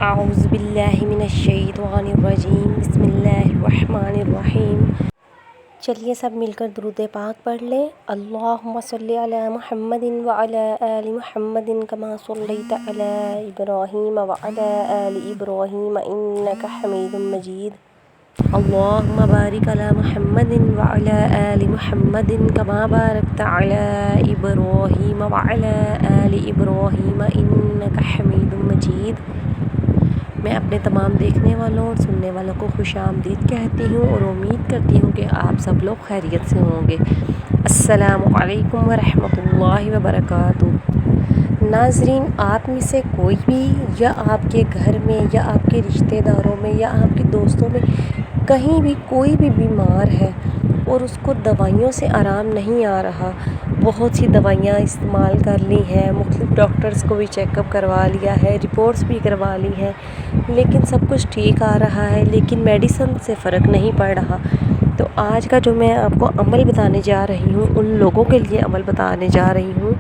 اعوذ باللہ من الشیطان الرجیم بسم اللہ الرحمن الرحیم۔ چلیے سب مل کر درود پاک پڑھ لیں۔ اللہم صلی علی محمد وعلی آل محمد کما صلیت علی ابراہیم وعلی آل ابراہیم انک حمید مجید۔ اللہم بارک علی محمد وعلی آل محمد کما بارکت علی ابراہیم وعلی آل ابراہیم انک حمید مجید۔ میں اپنے تمام دیکھنے والوں اور سننے والوں کو خوش آمدید کہتی ہوں اور امید کرتی ہوں کہ آپ سب لوگ خیریت سے ہوں گے۔ السلام علیکم ورحمۃ اللہ وبرکاتہ۔ ناظرین، آپ میں سے کوئی بھی یا آپ کے گھر میں یا آپ کے رشتہ داروں میں یا آپ کے دوستوں میں کہیں بھی کوئی بھی بیمار ہے اور اس کو دوائیوں سے آرام نہیں آ رہا، بہت سی دوائیاں استعمال کر لی ہیں، مختلف ڈاکٹرز کو بھی چیک اپ کروا لیا ہے، رپورٹس بھی کروا لی ہیں، لیکن سب کچھ ٹھیک آ رہا ہے، لیکن میڈیسن سے فرق نہیں پڑ رہا، تو آج کا جو میں آپ کو عمل بتانے جا رہی ہوں ان لوگوں کے لیے عمل بتانے جا رہی ہوں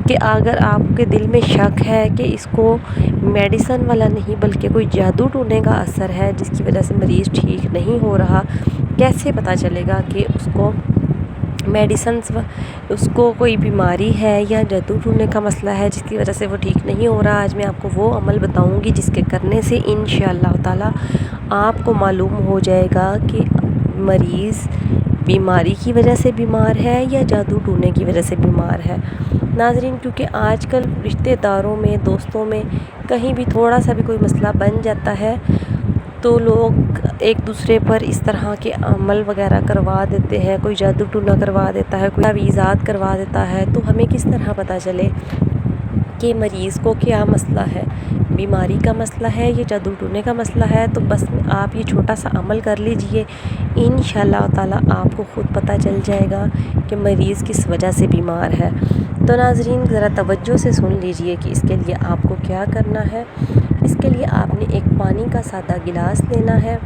کہ اگر آپ کے دل میں شک ہے کہ اس کو میڈیسن والا نہیں بلکہ کوئی جادو ٹونے کا اثر ہے جس کی وجہ سے مریض ٹھیک نہیں ہو رہا، کیسے پتہ چلے گا کہ اس کو میڈیسنس اس کو کوئی بیماری ہے یا جادو ٹونے کا مسئلہ ہے جس کی وجہ سے وہ ٹھیک نہیں ہو رہا۔ آج میں آپ کو وہ عمل بتاؤں گی جس کے کرنے سے انشاءاللہ تعالی آپ کو معلوم ہو جائے گا کہ مریض بیماری کی وجہ سے بیمار ہے یا جادو ٹونے کی وجہ سے بیمار ہے۔ ناظرین، کیونکہ آج کل رشتہ داروں میں، دوستوں میں کہیں بھی تھوڑا سا بھی کوئی مسئلہ بن جاتا ہے تو لوگ ایک دوسرے پر اس طرح کے عمل وغیرہ کروا دیتے ہیں، کوئی جادو ٹونا کروا دیتا ہے، کوئی تعویذات کروا دیتا ہے، تو ہمیں کس طرح پتہ چلے کہ مریض کو کیا مسئلہ ہے، بیماری کا مسئلہ ہے یا جادو ٹونے کا مسئلہ ہے؟ تو بس آپ یہ چھوٹا سا عمل کر لیجئے، انشاءاللہ تعالی آپ کو خود پتہ چل جائے گا کہ مریض کس وجہ سے بیمار ہے۔ تو ناظرین ذرا توجہ سے سن لیجئے کہ اس کے لیے آپ کو کیا کرنا ہے۔ اس کے لیے آپ نے ایک پانی کا سادہ گلاس لینا ہے۔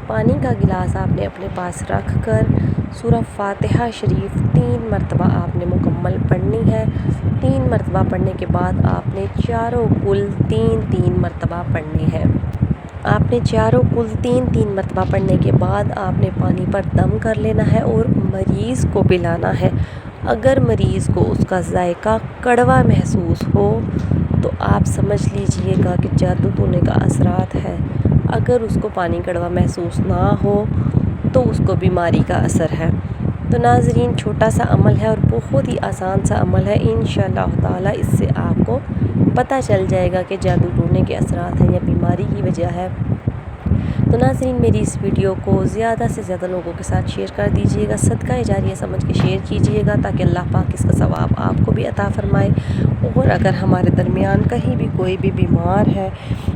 پانی کا گلاس آپ نے اپنے پاس رکھ کر سورہ فاتحہ شریف 3 مرتبہ آپ نے مکمل پڑھنی ہے۔ 3 مرتبہ پڑھنے کے بعد آپ نے چاروں کل 3 مرتبہ پڑھنی ہے۔ آپ نے چاروں کل 3 مرتبہ پڑھنے کے بعد آپ نے پانی پر دم کر لینا ہے اور مریض کو پلانا ہے۔ اگر مریض کو اس کا ذائقہ کڑوا محسوس ہو تو آپ سمجھ لیجئے گا کہ جادو ٹونے کا اثرات ہے، اگر اس کو پانی کڑوا محسوس نہ ہو تو اس کو بیماری کا اثر ہے۔ تو ناظرین چھوٹا سا عمل ہے اور بہت ہی آسان سا عمل ہے، انشاءاللہ تعالی اس سے آپ کو پتہ چل جائے گا کہ جادو ٹونے کے اثرات ہیں یا بیماری کی وجہ ہے۔ تو ناظرین میری اس ویڈیو کو زیادہ سے زیادہ لوگوں کے ساتھ شیئر کر دیجئے گا، صدقہ جاریہ سمجھ کے شیئر کیجئے گا تاکہ اللہ پاک اس کا ثواب آپ کو بھی عطا فرمائے، اور اگر ہمارے درمیان کہیں بھی کوئی بھی بیمار ہے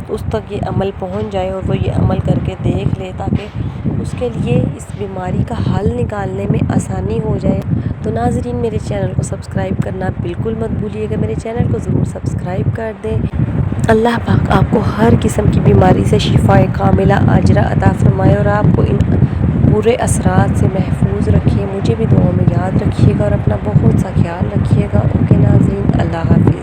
اس تک یہ عمل پہنچ جائے اور وہ یہ عمل کر کے دیکھ لے تاکہ اس کے لیے اس بیماری کا حل نکالنے میں آسانی ہو جائے۔ تو ناظرین میرے چینل کو سبسکرائب کرنا بالکل مت بھولیے گا، میرے چینل کو ضرور سبسکرائب کر دیں۔ اللہ پاک آپ کو ہر قسم کی بیماری سے شفاء کاملہ عاجلہ عطا فرمائے اور آپ کو ان برے اثرات سے محفوظ رکھے۔ مجھے بھی دعاؤں میں یاد رکھیے گا اور اپنا بہت سا خیال رکھیے گا۔ اوکے ناظرین، اللہ حافظ۔